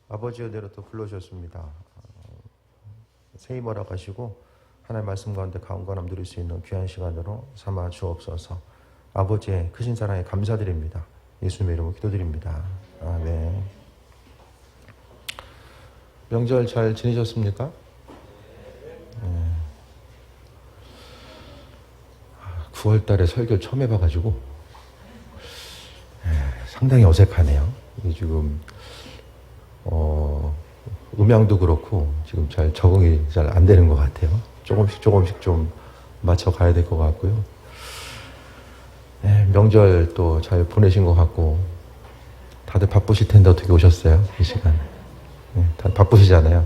아버지 은혜로 또 불러주셨습니다. 새해 몰아가시고 하나님의 말씀 가운데 강건함 누릴 수 있는 귀한 시간으로 삼아 주옵소서. 아버지의 크신 사랑에 감사드립니다. 예수님의 이름으로 기도드립니다. 아멘. 명절 잘 지내셨습니까? 9월 달에 설교를 처음 해봐가지고 상당히 어색하네요. 지금 음향도 그렇고 지금 잘 적응이 잘 안 되는 것 같아요. 조금씩 좀 맞춰가야 될 것 같고요. 명절 또 잘 보내신 것 같고 다들 바쁘실 텐데 어떻게 오셨어요? 이 시간에. 다들 바쁘시잖아요.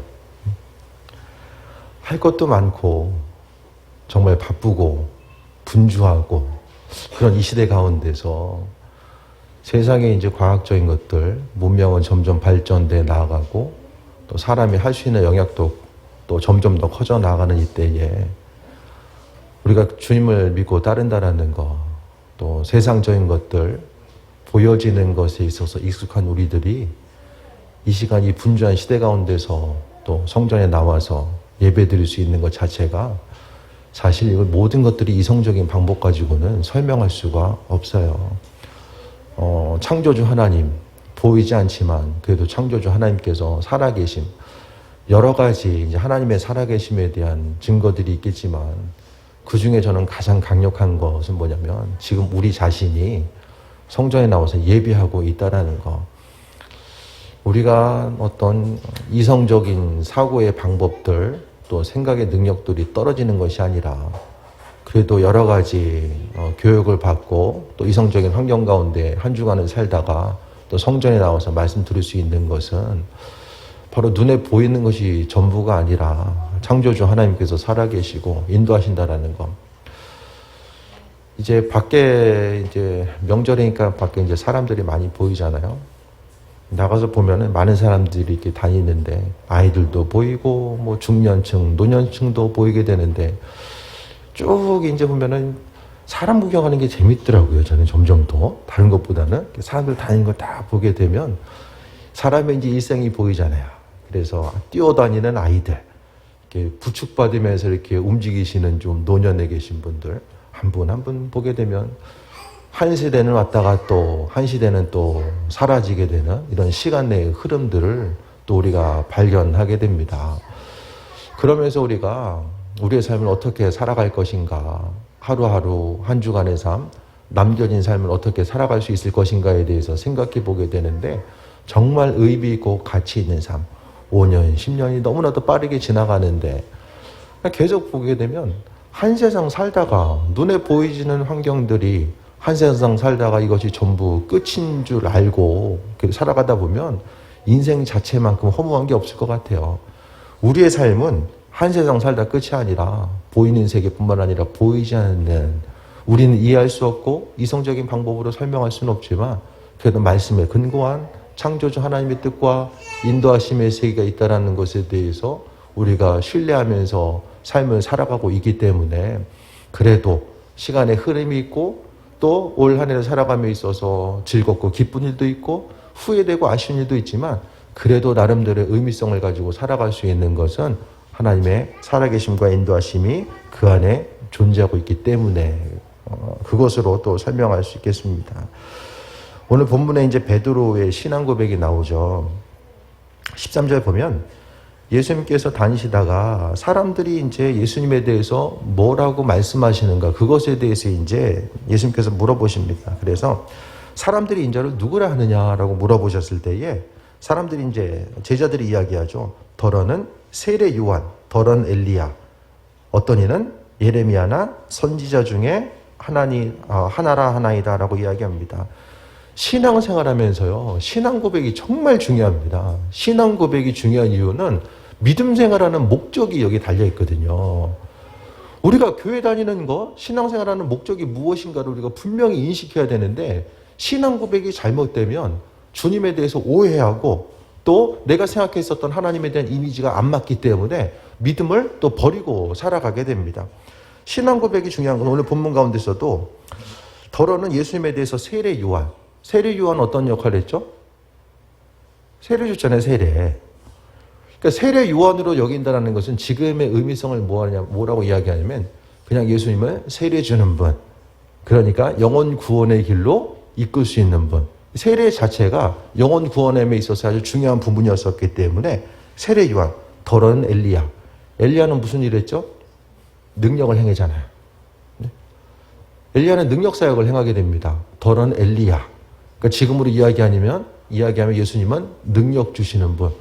할 것도 많고 정말 바쁘고 분주하고 그런 이 시대 가운데서 세상에 이제 과학적인 것들, 문명은 점점 발전돼 나아가고 또 사람이 할 수 있는 영역도 또 점점 더 커져 나가는 이때에 우리가 주님을 믿고 따른다라는 것, 또 세상적인 것들, 보여지는 것에 있어서 익숙한 우리들이 이 시간 이 분주한 시대 가운데서 또 성전에 나와서 예배 드릴 수 있는 것 자체가 사실 이걸 모든 것들이 이성적인 방법 가지고는 설명할 수가 없어요. 창조주 하나님, 보이지 않지만 그래도 창조주 하나님께서 살아계심, 여러 가지 이제 하나님의 살아계심에 대한 증거들이 있겠지만 그 중에 저는 가장 강력한 것은 뭐냐면 지금 우리 자신이 성전에 나와서 예배하고 있다라는 것. 우리가 어떤 이성적인 사고의 방법들 또 생각의 능력들이 떨어지는 것이 아니라 그래도 여러 가지 교육을 받고 또 이성적인 환경 가운데 한 주간을 살다가 또 성전에 나와서 말씀 들을 수 있는 것은 바로 눈에 보이는 것이 전부가 아니라 창조주 하나님께서 살아계시고 인도하신다라는 것. 이제 밖에 이제 명절이니까 밖에 이제 사람들이 많이 보이잖아요. 나가서 보면은 많은 사람들이 이렇게 다니는데 아이들도 보이고 뭐 중년층, 노년층도 보이게 되는데 쭉 이제 보면은 사람 구경하는 게 재밌더라고요. 저는 점점 더 다른 것보다는 사람들 다니는 걸 다 보게 되면 사람의 이제 일생이 보이잖아요. 그래서 뛰어다니는 아이들, 이렇게 부축받으면서 이렇게 움직이시는 좀 노년에 계신 분들 한 분 한 분 보게 되면 한 세대는 왔다가 또 한 시대는 또 사라지게 되는 이런 시간 내의 흐름들을 또 우리가 발견하게 됩니다. 그러면서 우리가 우리의 삶을 어떻게 살아갈 것인가, 하루하루 한 주간의 삶, 남겨진 삶을 어떻게 살아갈 수 있을 것인가에 대해서 생각해 보게 되는데 정말 의미 있고 가치 있는 삶, 5년, 10년이 너무나도 빠르게 지나가는데 계속 보게 되면 한 세상 살다가 눈에 보이지는 환경들이 한 세상 살다가 이것이 전부 끝인 줄 알고 살아가다 보면 인생 자체만큼 허무한 게 없을 것 같아요. 우리의 삶은 한 세상 살다 끝이 아니라 보이는 세계뿐만 아니라 보이지 않는, 우리는 이해할 수 없고 이성적인 방법으로 설명할 수는 없지만 그래도 말씀에 근거한 창조주 하나님의 뜻과 인도하심의 세계가 있다는 것에 대해서 우리가 신뢰하면서 삶을 살아가고 있기 때문에 그래도 시간의 흐름이 있고 또 올 한 해를 살아감에 있어서 즐겁고 기쁜 일도 있고 후회되고 아쉬운 일도 있지만 그래도 나름대로의 의미성을 가지고 살아갈 수 있는 것은 하나님의 살아계심과 인도하심이 그 안에 존재하고 있기 때문에 그것으로 또 설명할 수 있겠습니다. 오늘 본문에 이제 베드로의 신앙 고백이 나오죠. 13절 보면 예수님께서 다니시다가 사람들이 이제 예수님에 대해서 뭐라고 말씀하시는가 그것에 대해서 이제 예수님께서 물어보십니다. 그래서 사람들이 인자를 누구라 하느냐라고 물어보셨을 때에 사람들이 이제 제자들이 이야기하죠. 더러는 세례 요한, 더러는 엘리야, 어떤 이는 예레미야나 선지자 중에 하나라 하나이다라고 이야기합니다. 신앙생활하면서요, 신앙 고백이 정말 중요합니다. 신앙 고백이 중요한 이유는 믿음 생활하는 목적이 여기 달려 있거든요. 우리가 교회 다니는 거, 신앙생활하는 목적이 무엇인가를 우리가 분명히 인식해야 되는데 신앙 고백이 잘못되면 주님에 대해서 오해하고 또 내가 생각했었던 하나님에 대한 이미지가 안 맞기 때문에 믿음을 또 버리고 살아가게 됩니다. 신앙 고백이 중요한 건 오늘 본문 가운데서도 더러는 예수님에 대해서 세례 요한 어떤 역할을 했죠? 세례 줬잖아요, 세례. 그러니까 세례 요한으로 여긴다는 것은 지금의 의미성을 뭐라고 이야기하냐면 그냥 예수님을 세례 주는 분. 그러니까 영혼 구원의 길로 이끌 수 있는 분. 세례 자체가 영혼 구원에 있어서 아주 중요한 부분이었었기 때문에 세례 요한, 더러는 엘리야. 엘리야는 무슨 일을 했죠? 능력을 행하잖아요. 엘리야는 능력 사역을 행하게 됩니다. 더러는 엘리야. 그러니까 지금으로 이야기하면 예수님은 능력 주시는 분.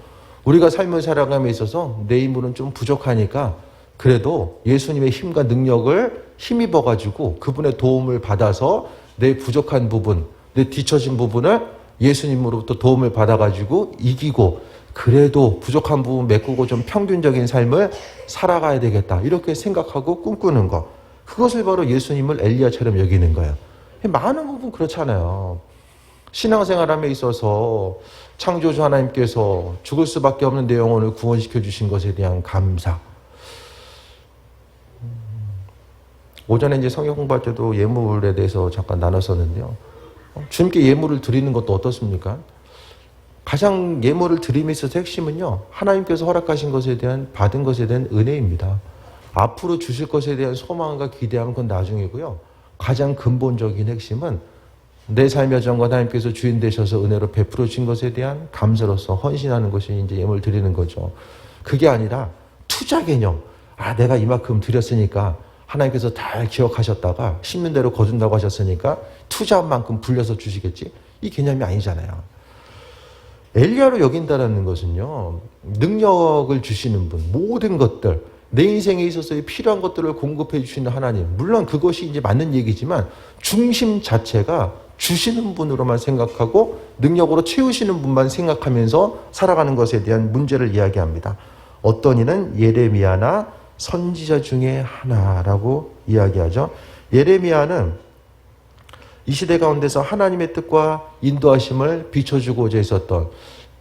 우리가 삶을 살아감에 있어서 내 힘으로는 좀 부족하니까 그래도 예수님의 힘과 능력을 힘입어가지고 그분의 도움을 받아서 내 부족한 부분, 내 뒤처진 부분을 예수님으로부터 도움을 받아가지고 이기고 그래도 부족한 부분 메꾸고 좀 평균적인 삶을 살아가야 되겠다. 이렇게 생각하고 꿈꾸는 것. 그것을 바로 예수님을 엘리야처럼 여기는 거예요. 많은 부분 그렇잖아요. 신앙생활함에 있어서 창조주 하나님께서 죽을 수밖에 없는 내 영혼을 구원시켜 주신 것에 대한 감사. 오전에 이제 성경 공부할 때도 예물에 대해서 잠깐 나눴었는데요. 주님께 예물을 드리는 것도 어떻습니까? 가장 예물을 드림에 있어서 핵심은요, 하나님께서 허락하신 것에 대한, 받은 것에 대한 은혜입니다. 앞으로 주실 것에 대한 소망과 기대함은 그건 나중이고요. 가장 근본적인 핵심은 내 삶의 정과 하나님께서 주인 되셔서 은혜로 베풀어 주신 것에 대한 감사로서 헌신하는 것이 이제 예물 드리는 거죠. 그게 아니라 투자 개념. 내가 이만큼 드렸으니까 하나님께서 잘 기억하셨다가 심는 대로 거둔다고 하셨으니까 투자한 만큼 불려서 주시겠지? 이 개념이 아니잖아요. 엘리야로 여긴다는 것은요, 능력을 주시는 분, 모든 것들, 내 인생에 있어서 필요한 것들을 공급해 주시는 하나님. 물론 그것이 이제 맞는 얘기지만 중심 자체가 주시는 분으로만 생각하고 능력으로 채우시는 분만 생각하면서 살아가는 것에 대한 문제를 이야기합니다. 어떤 이는 예레미야나 선지자 중에 하나라고 이야기하죠. 예레미야는 이 시대 가운데서 하나님의 뜻과 인도하심을 비춰주고자 했었던,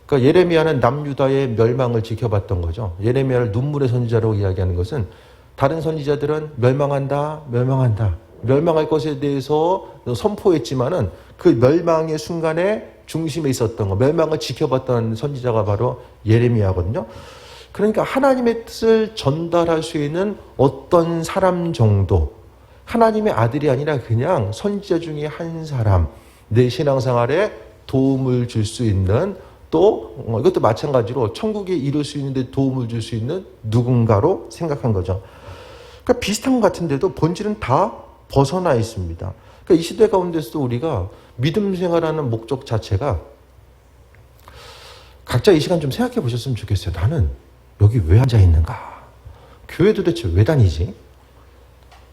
그러니까 예레미야는 남유다의 멸망을 지켜봤던 거죠. 예레미야를 눈물의 선지자라고 이야기하는 것은 다른 선지자들은 멸망한다, 멸망할 것에 대해서 선포했지만은 그 멸망의 순간에 중심에 있었던 거, 멸망을 지켜봤던 선지자가 바로 예레미야거든요. 그러니까 하나님의 뜻을 전달할 수 있는 어떤 사람 정도, 하나님의 아들이 아니라 그냥 선지자 중에 한 사람, 내 신앙생활에 도움을 줄 수 있는, 또 이것도 마찬가지로 천국에 이룰 수 있는데 도움을 줄 수 있는 누군가로 생각한 거죠. 그러니까 비슷한 것 같은데도 본질은 다 벗어나 있습니다. 그러니까 이 시대 가운데서도 우리가 믿음 생활하는 목적 자체가 각자 이 시간 좀 생각해 보셨으면 좋겠어요. 나는 여기 왜 앉아 있는가? 교회 도대체 왜 다니지?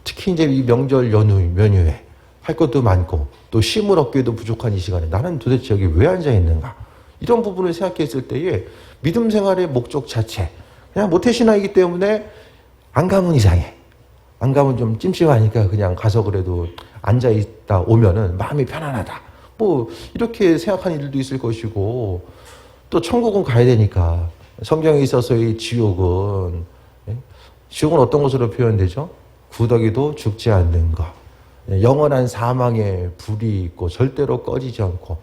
특히 이제 이 명절 연휴에 할 것도 많고 또 쉼을 얻기에도 부족한 이 시간에 나는 도대체 여기 왜 앉아 있는가? 이런 부분을 생각했을 때에 믿음 생활의 목적 자체, 그냥 모태신앙이기 때문에 안 가면 이상해. 안 가면 좀 찜찜하니까 그냥 가서 그래도 앉아 있다 오면은 마음이 편안하다. 뭐 이렇게 생각하는 일도 있을 것이고, 또 천국은 가야 되니까 성경에 있어서의 지옥은 어떤 것으로 표현되죠? 구더기도 죽지 않는 것, 영원한 사망의 불이 있고 절대로 꺼지지 않고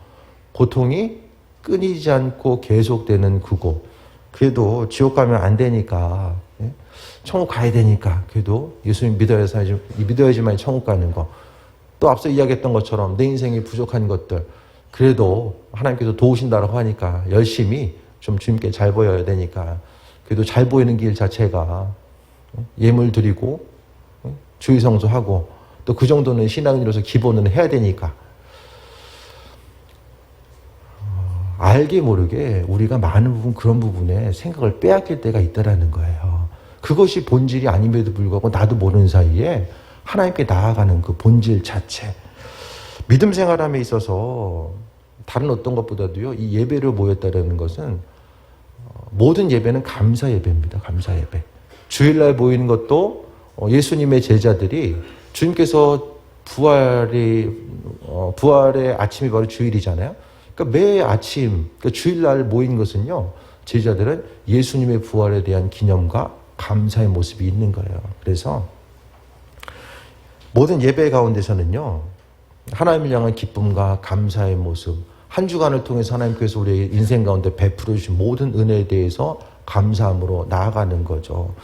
고통이 끊이지 않고 계속되는 그곳. 그래도 지옥 가면 안 되니까, 천국 가야 되니까 그래도 예수님 믿어야지만 천국 가는 거. 또 앞서 이야기했던 것처럼 내 인생이 부족한 것들, 그래도 하나님께서 도우신다고 하니까 열심히 좀 주님께 잘 보여야 되니까 그래도 잘 보이는 길 자체가 예물 드리고 주의 성수하고 또 그 정도는 신앙인으로서 기본은 해야 되니까, 알게 모르게 우리가 많은 부분, 그런 부분에 생각을 빼앗길 때가 있다라는 거예요. 그것이 본질이 아님에도 불구하고 나도 모르는 사이에 하나님께 나아가는 그 본질 자체. 믿음 생활함에 있어서 다른 어떤 것보다도요, 이 예배를 모였다라는 것은 모든 예배는 감사 예배입니다. 감사 예배. 주일날 모이는 것도 예수님의 제자들이, 주님께서 부활의 아침이 바로 주일이잖아요. 그러니까 매 아침, 그러니까 주일날 모인 것은요, 제자들은 예수님의 부활에 대한 기념과 감사의 모습이 있는 거예요. 그래서 모든 예배 가운데서는요, 하나님을 향한 기쁨과 감사의 모습, 한 주간을 통해서 하나님께서 우리의 인생 가운데 베풀어 주신 모든 은혜에 대해서 감사함으로 나아가는 거죠.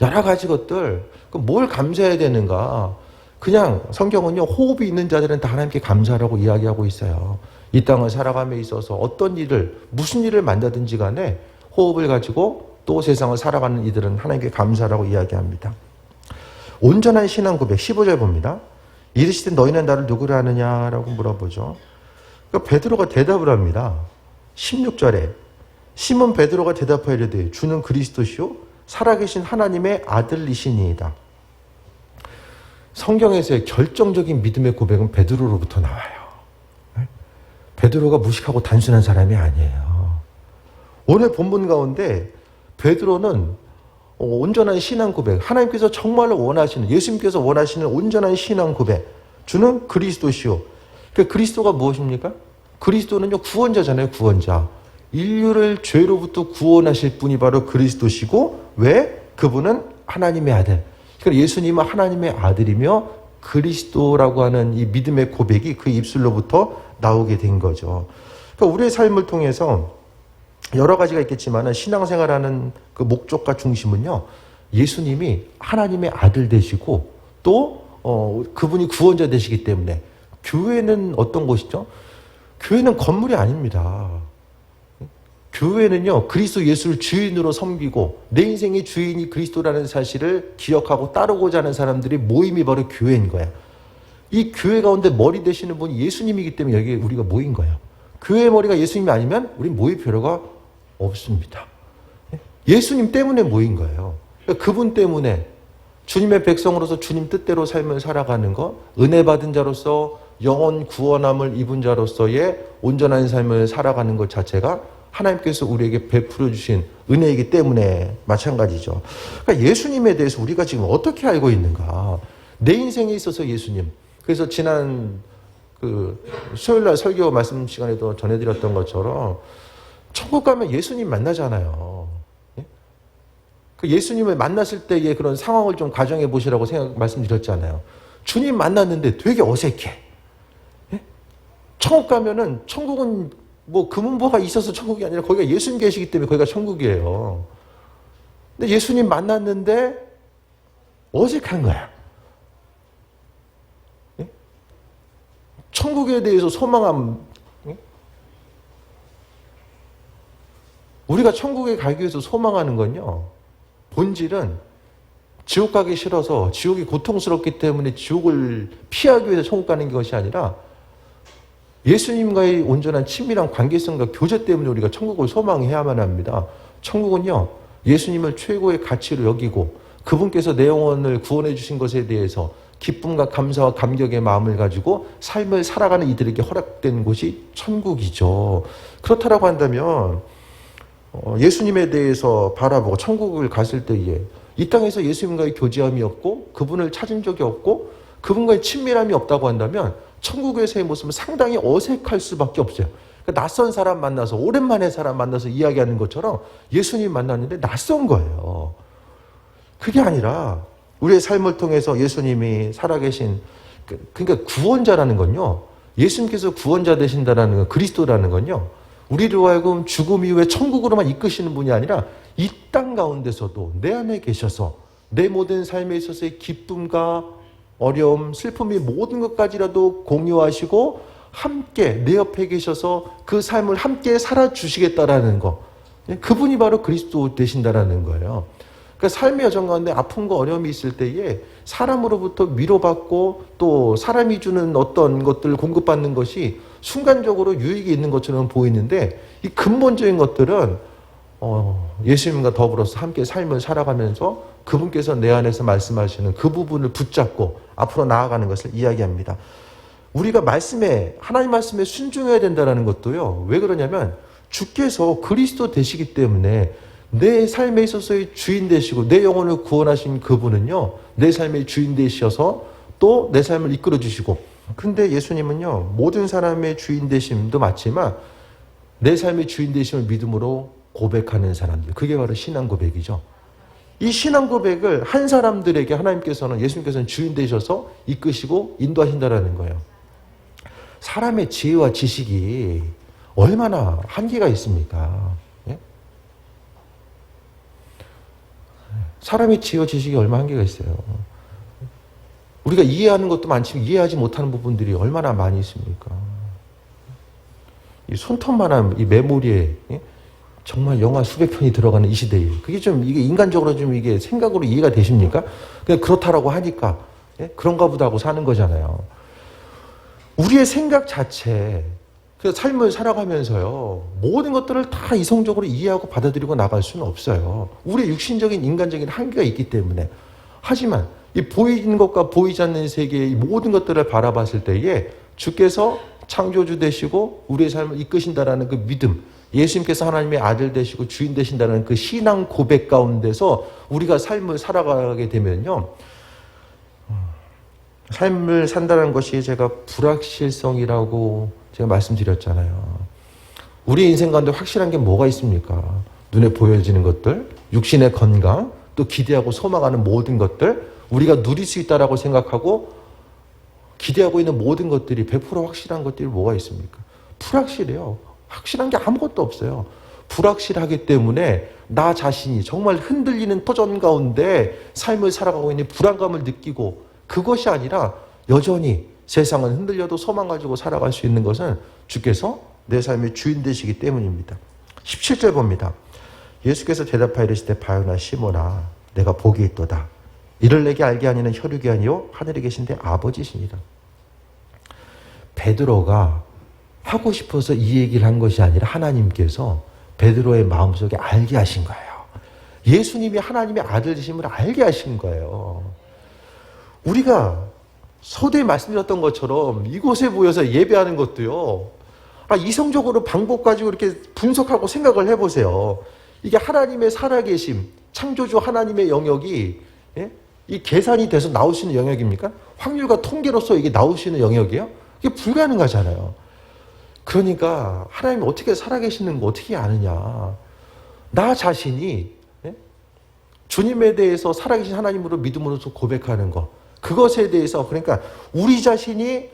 여러 가지 것들, 뭘 감사해야 되는가? 그냥 성경은요, 호흡이 있는 자들은 다 하나님께 감사하라고 이야기하고 있어요. 이 땅을 살아감에 있어서 어떤 일을, 무슨 일을 만나든지 간에 호흡을 가지고 또 세상을 살아가는 이들은 하나님께 감사하라고 이야기합니다. 온전한 신앙 고백 15절 봅니다. 이르시되 너희는 나를 누구라 하느냐라고 물어보죠. 그러니까 베드로가 대답을 합니다. 16절에 시몬 베드로가 대답하여 이르되 주는 그리스도시요 살아계신 하나님의 아들이시니이다. 성경에서의 결정적인 믿음의 고백은 베드로로부터 나와요. 베드로가 무식하고 단순한 사람이 아니에요. 오늘 본문 가운데 베드로는 온전한 신앙 고백, 하나님께서 정말로 원하시는, 예수님께서 원하시는 온전한 신앙 고백, 주는 그리스도시요. 그러니까 그리스도가 무엇입니까? 그리스도는요, 구원자잖아요, 구원자. 인류를 죄로부터 구원하실 분이 바로 그리스도시고, 왜? 그분은 하나님의 아들. 그러니까 예수님은 하나님의 아들이며 그리스도라고 하는 이 믿음의 고백이 그 입술로부터 나오게 된 거죠. 그러니까 우리의 삶을 통해서 여러 가지가 있겠지만 신앙생활하는 그 목적과 중심은요, 예수님이 하나님의 아들 되시고 또 그분이 구원자 되시기 때문에. 교회는 어떤 곳이죠? 교회는 건물이 아닙니다. 교회는요, 그리스도 예수를 주인으로 섬기고 내 인생의 주인이 그리스도라는 사실을 기억하고 따르고자 하는 사람들이 모임이 바로 교회인 거야. 이 교회 가운데 머리 되시는 분이 예수님이기 때문에 여기 우리가 모인 거예요. 교회의 머리가 예수님이 아니면 우리 모일 필요가 없습니다. 예수님 때문에 모인 거예요. 그분 때문에 주님의 백성으로서 주님 뜻대로 삶을 살아가는 것, 은혜 받은 자로서 영원 구원함을 입은 자로서의 온전한 삶을 살아가는 것 자체가 하나님께서 우리에게 베풀어 주신 은혜이기 때문에 마찬가지죠. 그러니까 예수님에 대해서 우리가 지금 어떻게 알고 있는가? 내 인생에 있어서 예수님. 그래서 지난 수요일날 설교 말씀 시간에도 전해드렸던 것처럼 천국 가면 예수님 만나잖아요. 그 예수님을 만났을 때의 그런 상황을 좀 가정해 보시라고 말씀드렸잖아요. 주님 만났는데 되게 어색해. 천국 가면은 천국은 뭐 금은보가 있어서 천국이 아니라 거기가 예수님 계시기 때문에 거기가 천국이에요. 근데 예수님 만났는데 어색한 거야. 천국에 대해서 소망함. 우리가 천국에 가기 위해서 소망하는 건요, 본질은 지옥 가기 싫어서 지옥이 고통스럽기 때문에 지옥을 피하기 위해서 천국 가는 것이 아니라 예수님과의 온전한 친밀한 관계성과 교제 때문에 우리가 천국을 소망해야만 합니다. 천국은요, 예수님을 최고의 가치로 여기고 그분께서 내 영혼을 구원해 주신 것에 대해서 기쁨과 감사와 감격의 마음을 가지고 삶을 살아가는 이들에게 허락된 곳이 천국이죠. 그렇다라고 한다면 예수님에 대해서 바라보고 천국을 갔을 때에 이 땅에서 예수님과의 교제함이 없고 그분을 찾은 적이 없고 그분과의 친밀함이 없다고 한다면 천국에서의 모습은 상당히 어색할 수밖에 없어요. 그러니까 낯선 사람 만나서, 오랜만에 사람 만나서 이야기하는 것처럼 예수님 만났는데 낯선 거예요. 그게 아니라 우리의 삶을 통해서 예수님이 살아계신, 그러니까 구원자라는 건요, 예수님께서 구원자 되신다라는 건, 그리스도라는 건요, 우리로 하여금 죽음 이후에 천국으로만 이끄시는 분이 아니라 이 땅 가운데서도 내 안에 계셔서 내 모든 삶에 있어서의 기쁨과 어려움, 슬픔이 모든 것까지라도 공유하시고 함께 내 옆에 계셔서 그 삶을 함께 살아주시겠다라는 거. 그분이 바로 그리스도 되신다라는 거예요. 그러니까 삶의 여정 가운데 아픔과 어려움이 있을 때에 사람으로부터 위로받고 또 사람이 주는 어떤 것들을 공급받는 것이 순간적으로 유익이 있는 것처럼 보이는데 이 근본적인 것들은 예수님과 더불어서 함께 삶을 살아가면서 그분께서 내 안에서 말씀하시는 그 부분을 붙잡고 앞으로 나아가는 것을 이야기합니다. 우리가 하나님 말씀에 순종해야 된다는 것도요. 왜 그러냐면 주께서 그리스도 되시기 때문에 내 삶에 있어서의 주인 되시고 내 영혼을 구원하신 그분은요, 내 삶의 주인 되셔서 또 내 삶을 이끌어 주시고, 근데 예수님은요, 모든 사람의 주인 되심도 맞지만 내 삶의 주인 되심을 믿음으로 고백하는 사람들, 그게 바로 신앙 고백이죠. 이 신앙 고백을 한 사람들에게 예수님께서는 주인 되셔서 이끄시고 인도하신다라는 거예요. 사람의 지혜와 지식이 얼마나 한계가 있습니까? 예? 사람의 지혜와 지식이 얼마나 한계가 있어요. 우리가 이해하는 것도 많지만 이해하지 못하는 부분들이 얼마나 많이 있습니까? 이 손톱만한 이 메모리에 예? 정말 영화 수백 편이 들어가는 이 시대에 그게 좀 이게 인간적으로 좀 이게 생각으로 이해가 되십니까? 그냥 그렇다라고 하니까 예? 그런가 보다 하고 사는 거잖아요. 우리의 생각 자체, 그 삶을 살아가면서요 모든 것들을 다 이성적으로 이해하고 받아들이고 나갈 수는 없어요. 우리의 육신적인 인간적인 한계가 있기 때문에. 하지만 이 보이는 것과 보이지 않는 세계의 모든 것들을 바라봤을 때에 주께서 창조주 되시고 우리의 삶을 이끄신다라는 그 믿음, 예수님께서 하나님의 아들 되시고 주인 되신다는 그 신앙 고백 가운데서 우리가 삶을 살아가게 되면요. 삶을 산다는 것이 제가 불확실성이라고 제가 말씀드렸잖아요. 우리 인생 가운데 확실한 게 뭐가 있습니까? 눈에 보여지는 것들, 육신의 건강, 또 기대하고 소망하는 모든 것들, 우리가 누릴 수 있다라고 생각하고 기대하고 있는 모든 것들이 100% 확실한 것들이 뭐가 있습니까? 불확실해요. 확실한 게 아무것도 없어요. 불확실하기 때문에 나 자신이 정말 흔들리는 터전 가운데 삶을 살아가고 있는 불안감을 느끼고 그것이 아니라 여전히 세상은 흔들려도 소망 가지고 살아갈 수 있는 것은 주께서 내 삶의 주인 되시기 때문입니다. 17절 봅니다. 예수께서 대답하여 이르시되 바요나 시몬아 내가 복이 있도다. 이를 내게 알게 하니는 혈육이 아니요 하늘에 계신데 아버지시니라. 베드로가 하고 싶어서 이 얘기를 한 것이 아니라 하나님께서 베드로의 마음속에 알게 하신 거예요. 예수님이 하나님의 아들이심을 알게 하신 거예요. 우리가 서두에 말씀드렸던 것처럼 이곳에 모여서 예배하는 것도요. 이성적으로 방법 가지고 이렇게 분석하고 생각을 해보세요. 이게 하나님의 살아계심, 창조주 하나님의 영역이 예? 이 계산이 돼서 나올 수 있는 영역입니까? 확률과 통계로서 이게 나올 수 있는 영역이에요? 이게 불가능하잖아요. 그러니까 하나님이 어떻게 살아계시는 거 어떻게 아느냐. 나 자신이 예? 주님에 대해서 살아계신 하나님으로 믿음으로서 고백하는 것. 그것에 대해서 그러니까 우리 자신이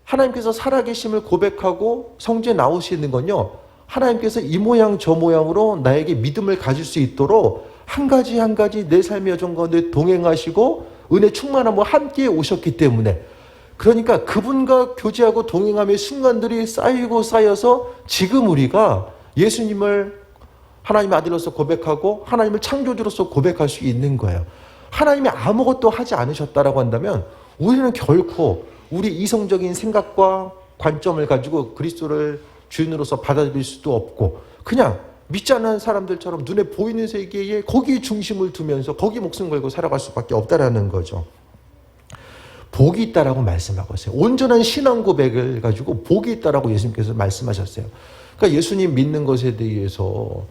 하나님께서 살아계심을 고백하고 성전에 나올 수 있는 건요. 하나님께서 이 모양 저 모양으로 나에게 믿음을 가질 수 있도록 한 가지 한 가지 내 삶의 여정 가운데 동행하시고 은혜 충만함과 함께 오셨기 때문에 그러니까 그분과 교제하고 동행함의 순간들이 쌓이고 쌓여서 지금 우리가 예수님을 하나님의 아들로서 고백하고 하나님을 창조주로서 고백할 수 있는 거예요. 하나님이 아무것도 하지 않으셨다라고 한다면 우리는 결코 우리 이성적인 생각과 관점을 가지고 그리스도를 주인으로서 받아들일 수도 없고 그냥 믿지 않는 사람들처럼 눈에 보이는 세계에 거기에 중심을 두면서 거기 목숨 걸고 살아갈 수밖에 없다라는 거죠. 복이 있다라고 말씀하고 있어요. 온전한 신앙 고백을 가지고 복이 있다라고 예수님께서 말씀하셨어요. 그러니까 예수님 믿는 것에 대해서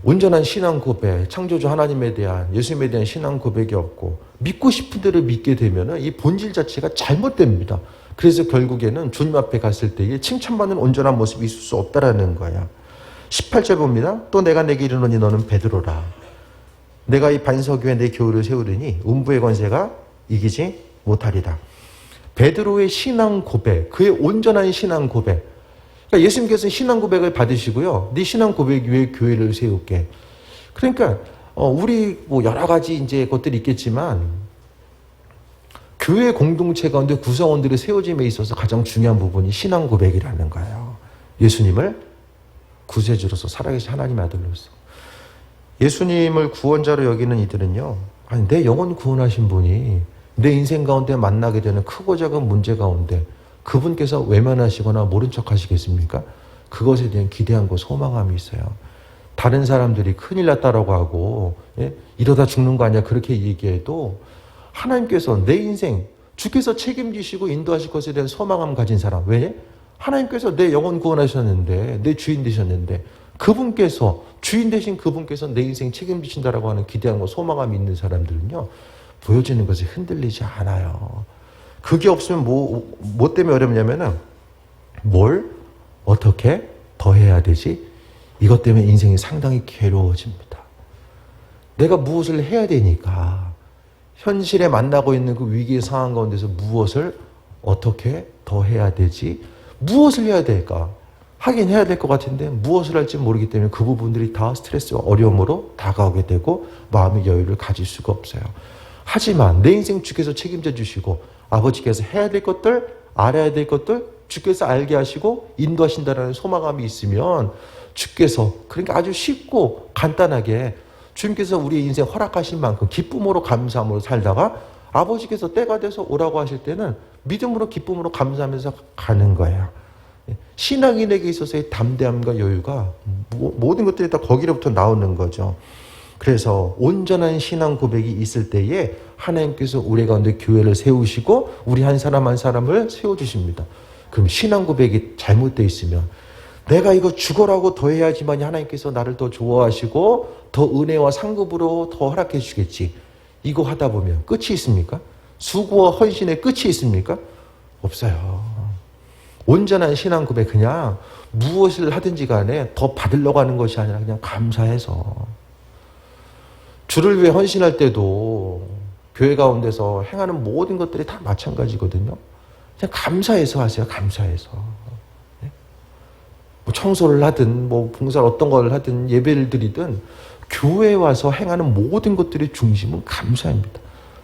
온전한 신앙 고백, 창조주 하나님에 대한 예수님에 대한 신앙 고백이 없고 믿고 싶은 대로 믿게 되면 이 본질 자체가 잘못됩니다. 그래서 결국에는 주님 앞에 갔을 때에 칭찬받는 온전한 모습이 있을 수 없다라는 거야. 18절 봅니다. 또 내가 내게 이르노니 너는 베드로라. 내가 이 반석 위에 내 교회를 세우리니 음부의 권세가 이기지 못하리다. 베드로의 신앙 고백, 그의 온전한 신앙 고백. 그러니까 예수님께서는 신앙 고백을 받으시고요. 네 신앙 고백 위에 교회를 세울게. 그러니까 우리 뭐 여러 가지 이제 것들이 있겠지만 교회 공동체 가운데 구성원들의 세워짐에 있어서 가장 중요한 부분이 신앙 고백이라는 거예요. 예수님을 구세주로서 살아계신 하나님의 아들로서. 예수님을 구원자로 여기는 이들은요. 아니 내 영혼 구원하신 분이 내 인생 가운데 만나게 되는 크고 작은 문제 가운데 그분께서 외면하시거나 모른 척 하시겠습니까? 그것에 대한 기대함과 소망함이 있어요. 다른 사람들이 큰일 났다라고 하고 예? 이러다 죽는 거 아니야 그렇게 얘기해도 하나님께서 내 인생 주께서 책임지시고 인도하실 것에 대한 소망함 가진 사람. 왜? 하나님께서 내 영혼 구원하셨는데 내 주인 되셨는데 그분께서 주인 되신 그분께서 내 인생 책임지신다라고 하는 기대함과 소망함이 있는 사람들은요. 보여지는 것에 흔들리지 않아요. 그게 없으면 뭐 때문에 어렵냐면은 뭘 어떻게 더 해야 되지? 이것 때문에 인생이 상당히 괴로워집니다. 내가 무엇을 해야 되니까 현실에 만나고 있는 그 위기의 상황 가운데서 무엇을 어떻게 더 해야 되지? 무엇을 해야 될까? 하긴 해야 될 것 같은데 무엇을 할지 모르기 때문에 그 부분들이 다 스트레스와 어려움으로 다가오게 되고 마음의 여유를 가질 수가 없어요. 하지만 내 인생 주께서 책임져 주시고 아버지께서 해야 될 것들, 알아야 될 것들 주께서 알게 하시고 인도하신다는 소망감이 있으면 주께서 그러니까 아주 쉽고 간단하게 주님께서 우리 인생 허락하신 만큼 기쁨으로 감사함으로 살다가 아버지께서 때가 돼서 오라고 하실 때는 믿음으로 기쁨으로 감사하면서 가는 거예요. 신앙인에게 있어서의 담대함과 여유가 모든 것들이 다 거기로부터 나오는 거죠. 그래서 온전한 신앙 고백이 있을 때에 하나님께서 우리 가운데 교회를 세우시고 우리 한 사람 한 사람을 세워주십니다. 그럼 신앙 고백이 잘못되어 있으면 내가 이거 죽어라고 더 해야지만 하나님께서 나를 더 좋아하시고 더 은혜와 상급으로 더 허락해 주시겠지. 이거 하다 보면 끝이 있습니까? 수고와 헌신의 끝이 있습니까? 없어요. 온전한 신앙 고백 그냥 무엇을 하든지 간에 더 받으려고 하는 것이 아니라 그냥 감사해서 주를 위해 헌신할 때도 교회 가운데서 행하는 모든 것들이 다 마찬가지거든요. 그냥 감사해서 하세요. 감사해서. 뭐 청소를 하든 뭐 봉사를 어떤 걸 하든 예배를 드리든 교회에 와서 행하는 모든 것들의 중심은 감사입니다.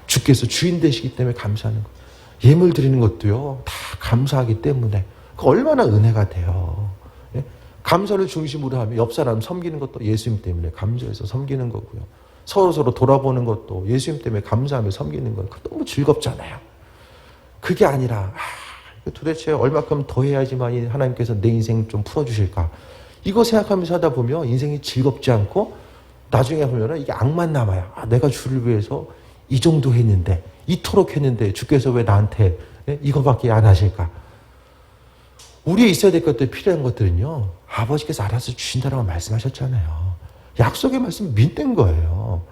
주께서 주인 되시기 때문에 감사하는 거예요. 예물 드리는 것도요. 다 감사하기 때문에 얼마나 은혜가 돼요. 예? 감사를 중심으로 하면 옆 사람 섬기는 것도 예수님 때문에 감사해서 섬기는 거고요. 서로 돌아보는 것도 예수님 때문에 감사하며 섬기는 거예요. 너무 즐겁잖아요. 그게 아니라 도대체 얼마큼 더 해야지만 하나님께서 내 인생 좀 풀어주실까. 이거 생각하면서 하다 보면 인생이 즐겁지 않고 나중에 보면 이게 악만 남아요. 내가 주를 위해서 이 정도 했는데 이토록 했는데 주께서 왜 나한테 이거밖에 안 하실까. 우리에 있어야 될 것들 필요한 것들은요. 아버지께서 알아서 주신다라고 말씀하셨잖아요. 약속의 말씀 믿는 거예요.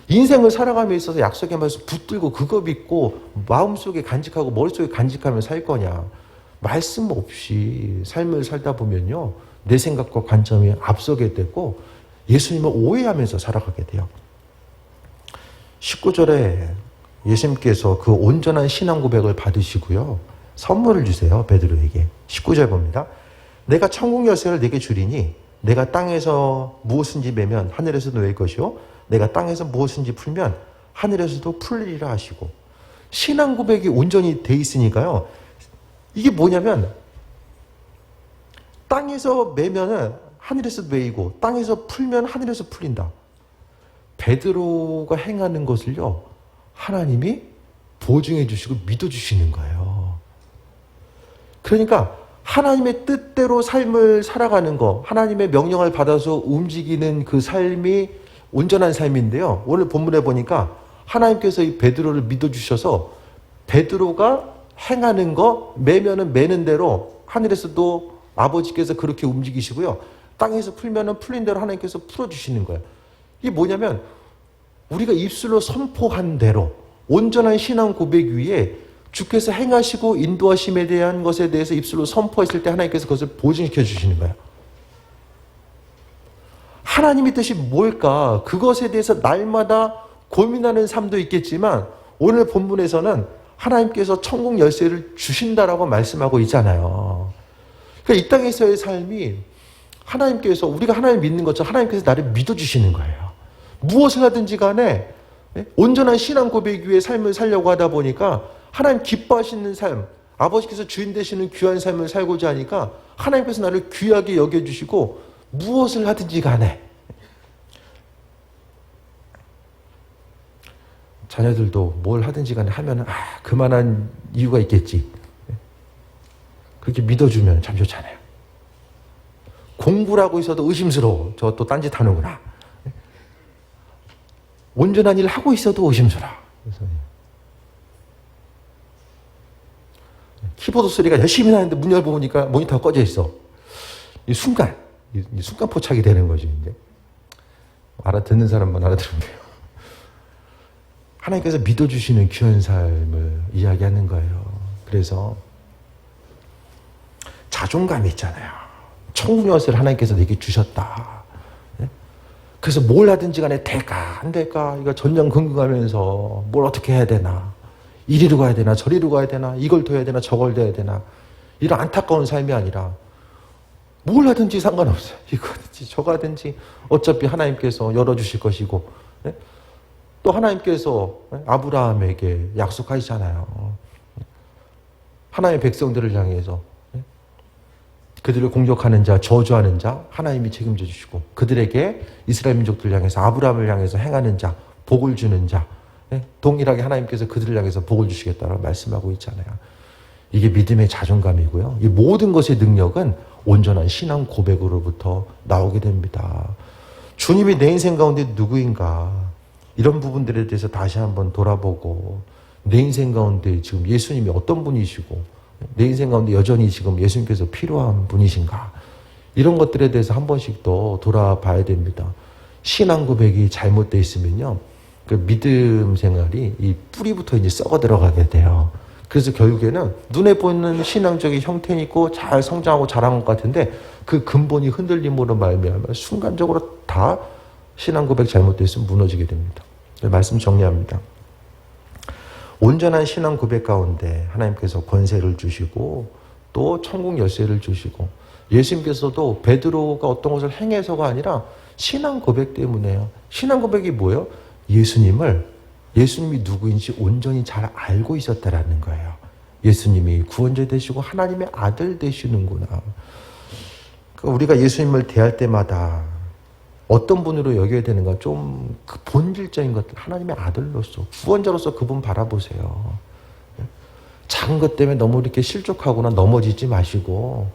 인생을 살아감에 있어서 약속의 말씀 붙들고 그거 믿고 마음속에 간직하고 머릿속에 간직하며 살 거냐. 말씀 없이 삶을 살다 보면요. 내 생각과 관점이 앞서게 되고 예수님을 오해하면서 살아가게 돼요. 19절에 예수님께서 그 온전한 신앙 고백을 받으시고요. 선물을 주세요. 베드로에게. 19절 봅니다. 내가 천국 열쇠를 내게 주리니 내가 땅에서 무엇인지 매면 하늘에서도 매일 것이요 내가 땅에서 무엇인지 풀면 하늘에서도 풀리리라 하시고 신앙 고백이 온전히 돼 있으니까요. 이게 뭐냐면 땅에서 매면은 하늘에서 매이고 땅에서 풀면 하늘에서 풀린다. 베드로가 행하는 것을요. 하나님이 보증해 주시고 믿어주시는 거예요. 그러니까 하나님의 뜻대로 삶을 살아가는 거, 하나님의 명령을 받아서 움직이는 그 삶이 온전한 삶인데요. 오늘 본문에 보니까 하나님께서 이 베드로를 믿어주셔서 베드로가 행하는 거, 매면은 매는 대로 하늘에서도 아버지께서 그렇게 움직이시고요. 땅에서 풀면은 풀린 대로 하나님께서 풀어주시는 거예요. 이게 뭐냐면 우리가 입술로 선포한 대로 온전한 신앙 고백 위에 주께서 행하시고 인도하심에 대한 것에 대해서 입술로 선포했을 때 하나님께서 그것을 보증시켜 주시는 거예요. 하나님의 뜻이 뭘까? 그것에 대해서 날마다 고민하는 삶도 있겠지만 오늘 본문에서는 하나님께서 천국 열쇠를 주신다라고 말씀하고 있잖아요. 그러니까 이 땅에서의 삶이 하나님께서 우리가 하나님 믿는 것처럼 하나님께서 나를 믿어주시는 거예요. 무엇을 하든지 간에 온전한 신앙 고백 위에 삶을 살려고 하다 보니까 하나님 기뻐하시는 삶, 아버지께서 주인 되시는 귀한 삶을 살고자 하니까 하나님께서 나를 귀하게 여겨주시고 무엇을 하든지 간에 자녀들도 뭘 하든지 간에 하면 그만한 이유가 있겠지. 그렇게 믿어주면 참 좋잖아요. 공부를 하고 있어도 의심스러워. 저 또 딴짓 하는구나. 온전한 일을 하고 있어도 의심스러워. 그래서 키보드 소리가 열심히 나는데 문 열어보니까 모니터가 꺼져 있어. 이 순간 포착이 되는 거지. 이제. 알아듣는 사람만 알아들으면 돼요. 하나님께서 믿어주시는 귀한 삶을 이야기하는 거예요. 그래서 자존감이 있잖아요. 천국 열쇠를 하나님께서 내게 주셨다. 그래서 뭘 하든지 간에 될까 안 될까 이거 전전긍긍하면서 뭘 어떻게 해야 되나 이리로 가야 되나 저리로 가야 되나 이걸 둬야 되나 저걸 둬야 되나 이런 안타까운 삶이 아니라 뭘 하든지 상관없어요. 이거든지 저거든지 어차피 하나님께서 열어주실 것이고, 예? 또 하나님께서 아브라함에게 약속하시잖아요. 하나님의 백성들을 향해서 그들을 공격하는 자, 저주하는 자 하나님이 책임져 주시고, 그들에게 이스라엘 민족들을 향해서 아브라함을 향해서 행하는 자, 복을 주는 자, 동일하게 하나님께서 그들을 향해서 복을 주시겠다고 말씀하고 있잖아요. 이게 믿음의 자존감이고요. 이 모든 것의 능력은 온전한 신앙 고백으로부터 나오게 됩니다. 주님이 내 인생 가운데 누구인가, 이런 부분들에 대해서 다시 한번 돌아보고, 내 인생 가운데 지금 예수님이 어떤 분이시고, 내 인생 가운데 여전히 지금 예수님께서 필요한 분이신가, 이런 것들에 대해서 한 번씩 더 돌아봐야 됩니다. 신앙 고백이 잘못되어 있으면요, 그 믿음 생활이 이 뿌리부터 이제 썩어 들어가게 돼요. 그래서 결국에는 눈에 보이는 신앙적인 형태는 있고 잘 성장하고 자란 것 같은데, 그 근본이 흔들림으로 말미암아 순간적으로 다 신앙 고백 잘못돼서 무너지게 됩니다. 말씀 정리합니다. 온전한 신앙 고백 가운데 하나님께서 권세를 주시고 또 천국 열쇠를 주시고, 예수님께서도 베드로가 어떤 것을 행해서가 아니라 신앙 고백 때문에요. 신앙 고백이 뭐예요? 예수님이 누구인지 온전히 잘 알고 있었다라는 거예요. 예수님이 구원자 되시고 하나님의 아들 되시는구나. 그러니까 우리가 예수님을 대할 때마다 어떤 분으로 여겨야 되는가, 좀 그 본질적인 것들, 하나님의 아들로서, 구원자로서 그분 바라보세요. 작은 것 때문에 너무 이렇게 실족하거나 넘어지지 마시고,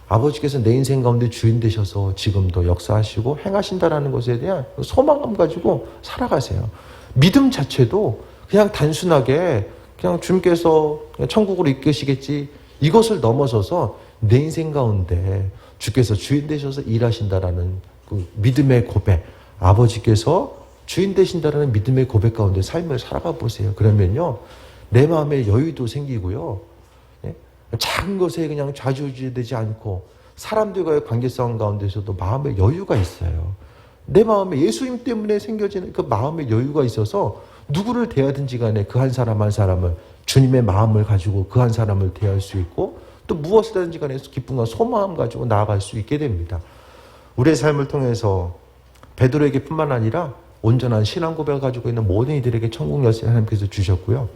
아버지께서 내 인생 가운데 주인 되셔서 지금도 역사하시고 행하신다라는 것에 대한 소망감 가지고 살아가세요. 믿음 자체도 그냥 단순하게 그냥 주님께서 천국으로 이끄시겠지, 이것을 넘어서서 내 인생 가운데 주께서 주인 되셔서 일하신다라는 그 믿음의 고백, 아버지께서 주인 되신다라는 믿음의 고백 가운데 삶을 살아가 보세요. 그러면요, 내 마음에 여유도 생기고요, 작은 것에 그냥 좌지우지되지 않고 사람들과의 관계성 가운데서도 마음의 여유가 있어요. 내 마음에 예수님 때문에 생겨지는 그 마음의 여유가 있어서 누구를 대하든지 간에 그 한 사람 한 사람을, 주님의 마음을 가지고 그 한 사람을 대할 수 있고, 또 무엇을 하든지 간에 기쁨과 소망을 가지고 나아갈 수 있게 됩니다. 우리의 삶을 통해서 베드로에게 뿐만 아니라 온전한 신앙 고백을 가지고 있는 모든 이들에게 천국 열쇠 하나님께서 주셨고요.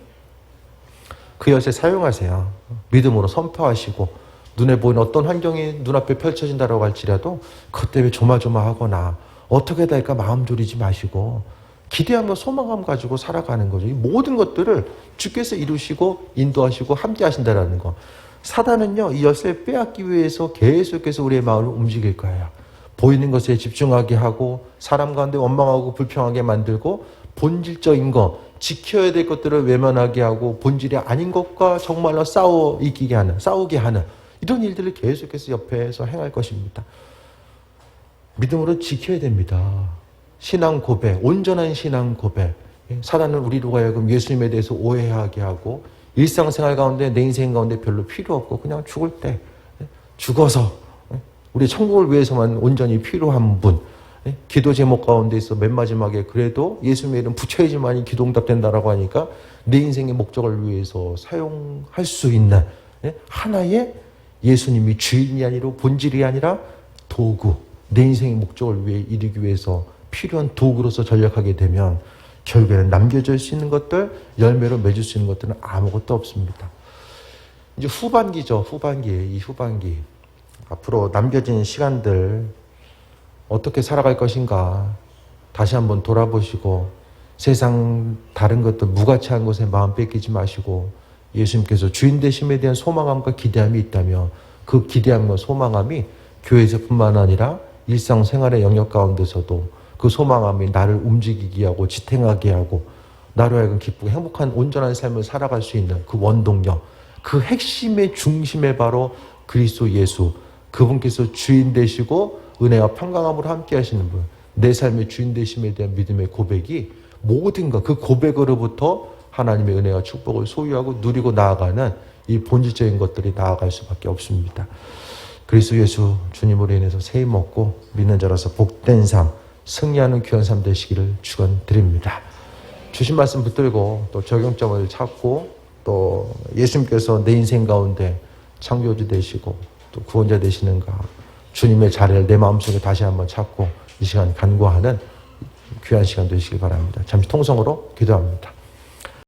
그 열쇠 사용하세요. 믿음으로 선포하시고, 눈에 보이는 어떤 환경이 눈앞에 펼쳐진다고 할지라도 그것 때문에 조마조마하거나 어떻게 될까 마음 졸이지 마시고 기대하며 소망감 가지고 살아가는 거죠. 이 모든 것들을 주께서 이루시고 인도하시고 함께 하신다는 거. 사단은요, 이 열쇠를 빼앗기 위해서 계속해서 우리의 마음을 움직일 거예요. 보이는 것에 집중하게 하고 사람 가운데 원망하고 불평하게 만들고, 본질적인 것, 지켜야 될 것들을 외면하게 하고 본질이 아닌 것과 정말로 싸우게 하는 이런 일들을 계속해서 옆에서 행할 것입니다. 믿음으로 지켜야 됩니다. 신앙 고백, 온전한 신앙 고백. 사단은 우리로 하여금 예수님에 대해서 오해하게 하고, 일상생활 가운데 내 인생 가운데 별로 필요 없고 그냥 죽을 때 죽어서 우리 천국을 위해서만 온전히 필요한 분, 기도 제목 가운데 있어 맨 마지막에 그래도 예수님의 이름 붙여야지만이 기도 응답된다라고 하니까 내 인생의 목적을 위해서 사용할 수 있는 하나의 예수님이 주인이 아니라 본질이 아니라 도구, 내 인생의 목적을 위해 이루기 위해서 필요한 도구로서 전략하게 되면 결국에는 남겨질 수 있는 것들, 열매로 맺을 수 있는 것들은 아무것도 없습니다. 이제 후반기죠. 이 후반기. 앞으로 남겨진 시간들 어떻게 살아갈 것인가 다시 한번 돌아보시고, 세상 다른 것들 무가치한 것에 마음 뺏기지 마시고, 예수님께서 주인 되심에 대한 소망함과 기대함이 있다면 그 기대함과 소망함이 교회에서뿐만 아니라 일상생활의 영역 가운데서도 그 소망함이 나를 움직이게 하고 지탱하게 하고 나로 하여금 기쁘고 행복한 온전한 삶을 살아갈 수 있는 그 원동력, 그 핵심의 중심에 바로 그리스도 예수, 그분께서 주인 되시고 은혜와 평강함으로 함께 하시는 분, 내 삶의 주인 되심에 대한 믿음의 고백이 모든 것, 그 고백으로부터 하나님의 은혜와 축복을 소유하고 누리고 나아가는 이 본질적인 것들이 나아갈 수밖에 없습니다. 그리스도 예수 주님으로 인해서 세임 얻고 믿는 자로서 복된 삶, 승리하는 귀한 삶 되시기를 축원드립니다. 주신 말씀 붙들고 또 적용점을 찾고, 또 예수님께서 내 인생 가운데 창조주 되시고 또 구원자 되시는가 주님의 자리를 내 마음속에 다시 한번 찾고 이 시간 간구하는 귀한 시간 되시길 바랍니다. 잠시 통성으로 기도합니다.